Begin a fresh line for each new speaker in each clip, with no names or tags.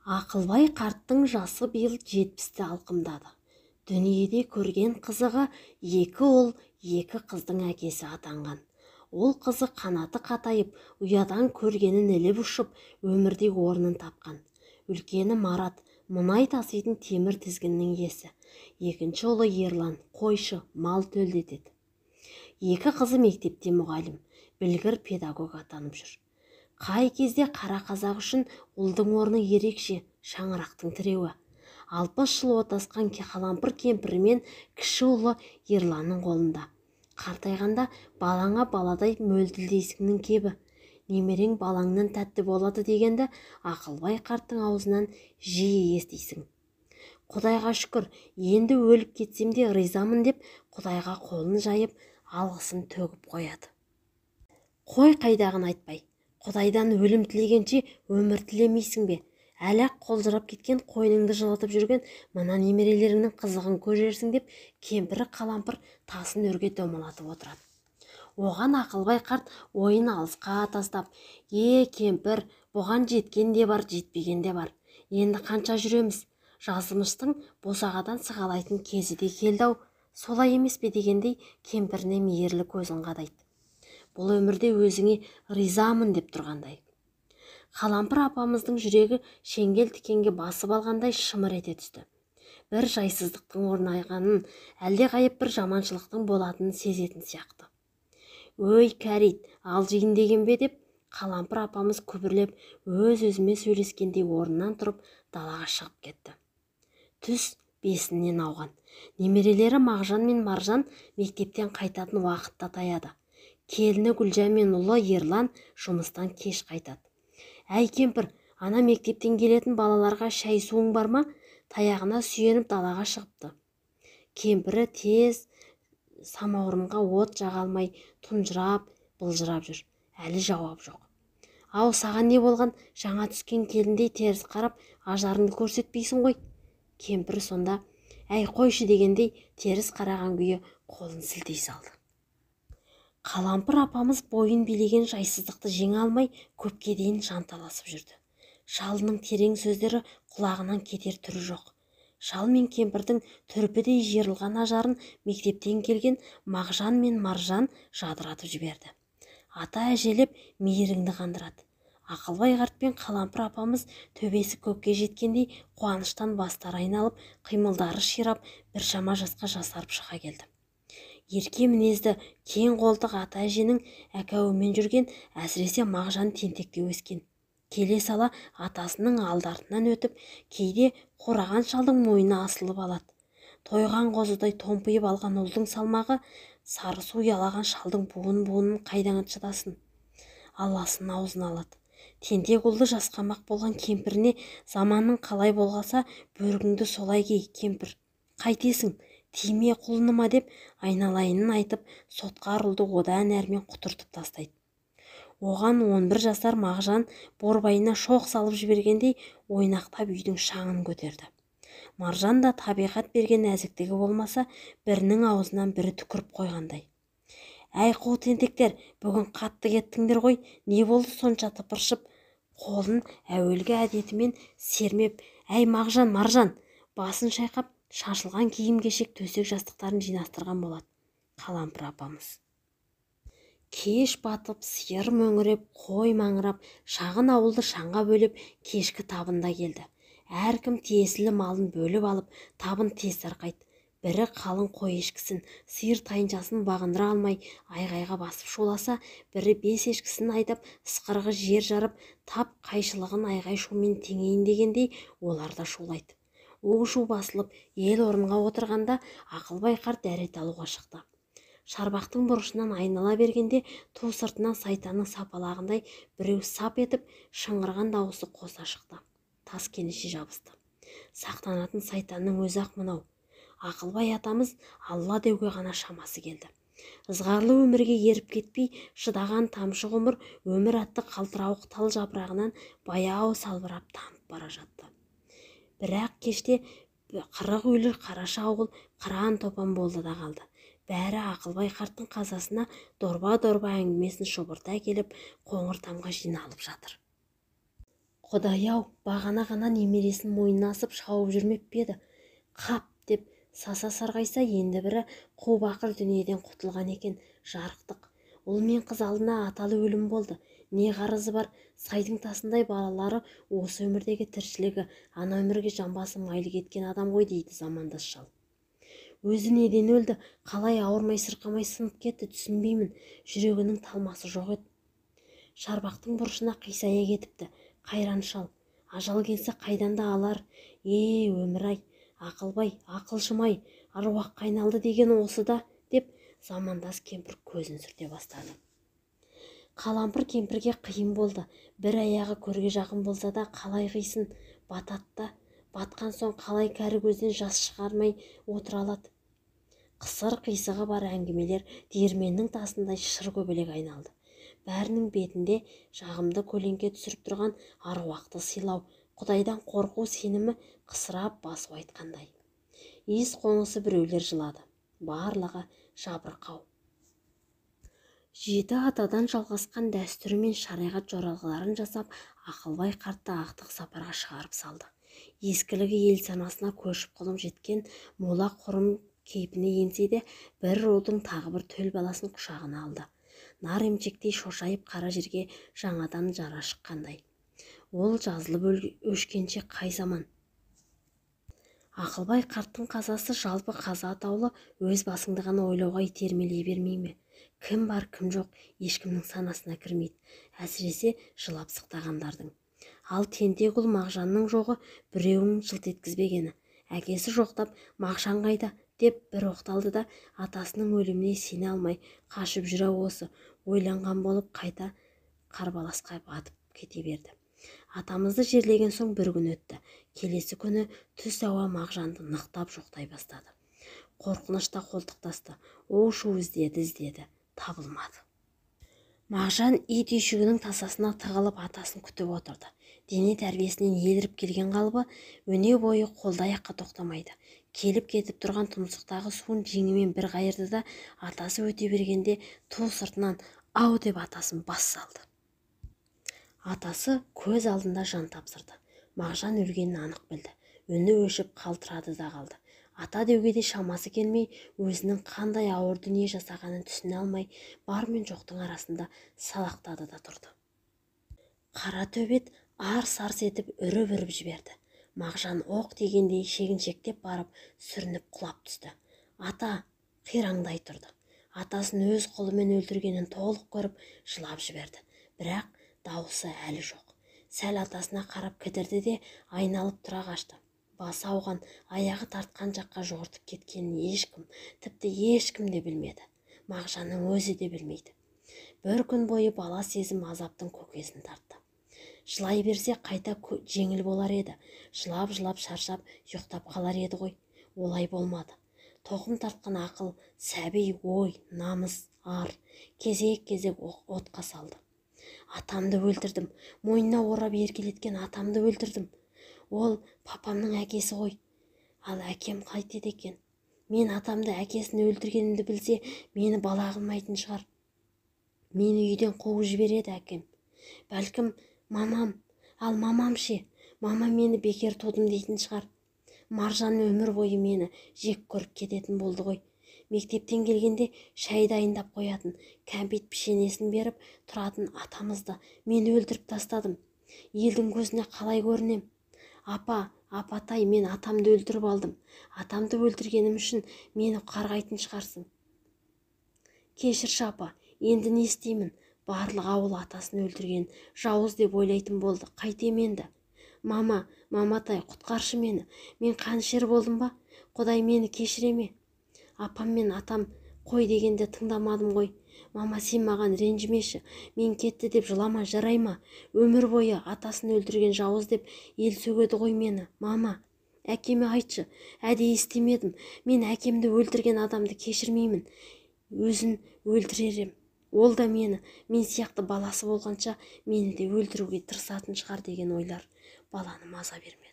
Ақылбай қарттың жасы биыл 70-ті алқымдады. Дүниеде көрген қызығы 2 ұл, 2 қыздың әкесі атанған. Ол қызы қанаты қатайып, ұядан көргенін іліп ұшып, өмірде орнын тапқан. Үлкені Марат, мұнай таситын темір тізгіннің иесі. Екінші ұлы Ерлан, қойшы, мал төлдетеді. 2 қызы мектепте мұғалім, білгір педагог атанып жүр. Қай кезде қара қазақ үшін ұлдың орны ерекше, шаңырақтың тіреуі. 60 жыл отасқан қалампыр кемпірі мен кіші ұлы Ерланның қолында. Қартайғанда балаңа баладай мөлділдейсіңнің кебі. Немерең балаңнан тәтті болады дегенді Ақылбай қарттың аузынан жиі естисің. Құдайға шүкір, енді өліп кетсем де ризамын деп Құдайға қолын жайып, алғысын төгіп қояды. Қой қайдағын айтпай. Құдайдан өлім тілегенше өмір тілемейсің бе? Әлі-ақ қолжырап кеткен қойныңды жылытып жүрген мына немерелеріңнің қызығын көрерсің деп кемпірі қалампыр тасын өрге домалатып отырады. Оған Ақылбай қарт ойын алысқа тастап, кемпір, бұған жеткен де бар, жетпеген де бар. Енді қанша жүреміз? Жазымыштың босағадан сығалайтын кезі де келді-ау. Солай емес пе дегендей кемпіріне мейірлі көзін қадайды. Бұл өмірде өзіңе ризамын деп тұрғандай. Қалампыр апамыздың жүрегі шеңгел тікенге басып алғандай шымыр ете түсті. Бір жайсыздықтың орнағанын, әлде қайып бір жаманшылықтың болатынын сезетін сияқты. Өй кәрит, алжиын деген бе деп Қалампыр апамыз күбірлеп өз-өзіме сөйлескендей орнынан тұрып далаға шығып кетті. Түс 5-нен ауған. Немерелері Мағжан мен Маржан мектептен қайтатын уақытта таяды. Келіні Гүлжан мен ұлы Ерлан жұмыстан кеш қайтады. Әй кемпір, ана мектептен келетін балаларға шай суың бар ма? Таяғына сүйеніп далаға шығыпты. Кемпірі тез самаурынға от жаға алмай тұнжырап, былжырап жүр. Әлі жауап жоқ. Ау, саған не болған? Жаңа түскен келіндей теріс қарап, ажарыңды көрсетпейсің ғой. Кемпір сонда, әй қойшы дегендей теріс қараған күйі қолын сілтей салды. Қалампыр апамыз бойын билеген жайсыздықты жеңе алмай көпке дейін жанталасып жүрді. Шалының терең сөздері құлағынан кетер түрі жоқ. Шал мен кемпірдің түрпідей жиырылған ажарын мектептен келген Мағжан мен Маржан жадыратып жіберді. Ата әжелеп мейіріңді қандырады. Ақылбай қарт пен Қалампыр апамыз төбесі көкке жеткендей қуаныштан бастары айналып, қимылдары ширап, біршама жасқа жасарып шыға келді. Ерке мінезді, кең қолтық ата әженің әкеуімен жүрген, әсіресе Мағжан тентекте өскен. Келе сала атасының алды-артынан өтіп, кейде қораған шалдың мойнына асылып алады. Тойған қозыдай томпиып алған ұлдың салмағы сары су ұялаған шалдың буын-буынын қайдан шыдасын. Алласын аузына алады. Тентек ұлды жасқамақ болған кемпіріне заманның қалай болғаса, бөрігіңді солай кей, кемпір. Қайтесің? Тиме құлыныма деп айналайынын айтып, сотқар ұлды одан әрмен құтыртып тастайды. Оған 11 жасар Мағжан борбайына шоқ салып жібергендей ойнақтап үйдің шаңын көтерді. Маржан да табиғат берген нәзіктігі болмаса, бірінің аузынан бірі түкіріп қойғандай. Әй қу тентектер, бүгін қатты кеттіңдер ғой, не болды сонша тыпыршып? Қолын әуелгі әдетімен сермеп, әй Мағжан, Маржан, басын шайқап, шашылған киім-кешек төсек жастықтарын жинастырған болады. Қалампыр апамыз. Кеш батып, сиыр мөңіреп, қой маңырап, шағын ауылды шаңға бөліп, кешкі табында келді. Әркім тиесілі малын бөліп алып, табын тез тарқайды. Бірі қалың қой ешкісін, сиыр тайыншасын бағындыра алмай айғайға басып шуласа, бірі 5 ешкісін айдап, ысқырығы жер жарып, тап қайшылығын айғай шумен теңейін дегендей олар да шулайды. У-шу басылып, ел орынға отырғанда Ақылбай қарт дәрет алуға шықты. Шарбақтың бұрышынан айнала бергенде ту сыртынан сайтанның сапалағындай біреу сап етіп шыңғырған дауысы қоса шықты. Тас кенеше жабысты. Сақтанатын сайтанның өзі ақ мынау. Ақылбай атамыз Алла деуге ғана шамасы келді. Ызғарлы өмірге еріп кетпей, шыдаған тамшы ғұмыр өмір атты қалтырауық тал жапырағынан баяу салбырап тамып бара жатты. Бірақ кеште 40 үйлі қараша ауыл қыран топан болды да қалды. Бәрі Ақылбай қарттың қазасына дорба-дорба әңгімесін шұбырта келіп, қоңыр тамға жиналып жатыр. Құдай-ау, бағана ғана немересін мойнына асып шауып жүрмеп пе еді? Қап деп саса сарғайса, енді бірі қу бақыр дүниеден құтылған екен. Жарықтық. Ұл мен қыз алдына аталы өлім болды. Не қарызы бар? Сайдың тасындай балалары осы өмірдегі тіршілігі, ана өмірге жамбасы майлы кеткен адам ғой, дейді замандас шал. Өзі неден өлді? Қалай ауырмай сырқамай сынып кетті, түсінбеймін. Жүрегінің талмасы жоқ еді. Шарбақтың бұрышына қисая кетіпті. Қайран шал. Ажал келсе қайдан да алар? Өмір-ай, ақылбай, ақылшымай, аруақ қайналды деген осы да, деп замандас кемпір көзін сүрте бастады. Қалампыр кемпірге қиын болды. Бір аяғы көрге жақын болса да қалай қисын? Бататта, батқан соң қалай кәрі көзден жас шығармай отыра алады? Қысыр қисығы бар әңгімелер диірменнің тасындай шыр көбелек айналды. Бәрінің бетінде жағымды көлеңке түсіріп тұрған аруақты сыйлау, Құдайдан қорқу сенімі қысырап басу айтқандай. Иіс қоңысы біреулер жылады. Барлығы жабырқау. Жеті атадан жалғасқан дәстүрі мен шариғат жоралғыларын жасап, Ақылбай қартты ақтық сапарға шығарып салды. Ескілігі ел санасына көшіп құлым жеткен мола құрым кейпіне енсе де, бір рудың тағы бір төл баласын құшағына алды. Нар емшектей шошайып қара жерге жаңадан жара шыққандай. Ол жазылып өшкенше қай заман? Ақылбай қарттың қазасы жалпы қаза атаулы өз басыңды ғана ойлауға итермелей бермей ме? Кім бар, кім жоқ, ешкімнің санасына кірмейді, әсіресе жылап сықтағандардың. Ал тентек ұл Мағжанның жоғы біреуін жылт еткізбегені. Әкесі жоқтап, Мағжан қайда деп бір оқталды да, атасының өліміне сене алмай қашып жүра осы ойланған болып қайта қарбаласқа батып кете берді. Атамызды жерлеген соң бір күн өтті. Келесі күні түс ауа Мағжанды нықтап жоқтай бастады. Қорқынышта қолтықтасты. Оу-шу іздеді, табылмады. Мағжан ит үйшігінің тасасына тығылып атасын күтіп отырды. Дене тәрбиесінен еліріп келген қалбы өне бойы қолды-аяққа тоқтамайды. Келіп кетіп тұрған тұмсықтағы суын жеңімен бір қайырды да, атасы өте бергенде ту сыртынан ау деп атасын бас салды. Атасы көз алдында жан тапсырды. Мағжан өлгенін анық білді. Үні өшіп қалтырады да қалды. Ата деуге де шамасы келмей, өзінің қандай ауыр дүние жасағанын түсіне алмай, бар мен жоқтың арасында салақтады да тұрды. Қара төбет арс-арс етіп үріп жіберді. Мағжан оқ дегендей шегіншектеп барып сүрініп құлап түсті. Ата қираңдай тұрды. Атасын өз қолымен өлтіргенін толық көріп жылап жіберді. Бірақ дауысы әлі жоқ. Сәл атасына қарап кідірді де айналып тұра қашты. Басы ауған, аяғы тартқан жаққа жортып кеткенін ешкім, тіпті ешкім де білмеді. Мағжанның өзі де білмейді. Бір күн бойы бала сезім азаптың көкесін тартты. Жылай берсе қайта жеңіл болар еді. Жылап шаршап ұйықтап қалар еді ғой. Олай болмады. Тоқым тартқан ақыл, сәби ой, намыс, ар кезек-кезек отқа салды. Атамды өлтірдім. Мойнына орап еркелеткен атамды өлтірдім. Ол папамның әкесі ғой. Ал әкем қайтеді екен? Мен атамды әкесін өлтіргенімді білсе, мені бала қылмайтын шығар. Мені үйден қуып жібереді әкем. Бәлкім мамам, ал мамам ше? Мама мені бекер тудым дейтін шығар. Маржан өмір бойы мені жек көріп кететін болды ғой. Мектептен келгенде шай дайындап қоятын, кәмпит пішенесін беріп тұратын атамызды мен өлтіріп тастадым. Елдің көзіне қалай көрінем? Апатай, мен атамды өлтіріп алдым. Атамды өлтіргенім үшін мені қарғайтын шығарсың. Кешірші апа, енді не істеймін? Барлық ауыл атасын өлтірген жауыз деп ойлайтын болды. Қайтем енді? Маматай, құтқаршы мені. Мен қанішер болдым ба? Құдай мені кешіре ме? Апам мен атам қой дегенде тыңдамадым ғой. Мама, сен маған ренжімеші. Мен кетті деп жылама, жарай ма? Өмір бойы атасын өлтірген жауыз деп ел сөгеді ғой мені. Мама, әкеме айтшы. Әдейі істемедім. Мен әкемді өлтірген адамды кешірмеймін. Өзін өлтіререм. Ол да мен сияқты баласы болғанша мені де өлтіруге тырысатын шығар деген ойлар баланы маза бермеді.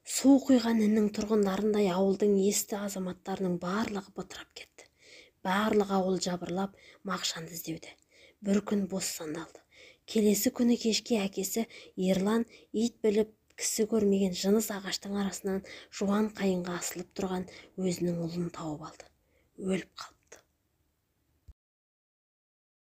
Су құйған іннің тұрғындарындай ауылдың есті азаматтарының барлығы бытырап кетті. Барлық ауыл жабырлап Мағжанды іздеуде. Бір күн бос сандалды. Келесі күні кешке әкесі Ерлан ит біліп кісі көрмеген жыныс ағаштың арасынан жуан қайыңға асылып тұрған өзінің ұлын тауып алды. Өліп қалыпты.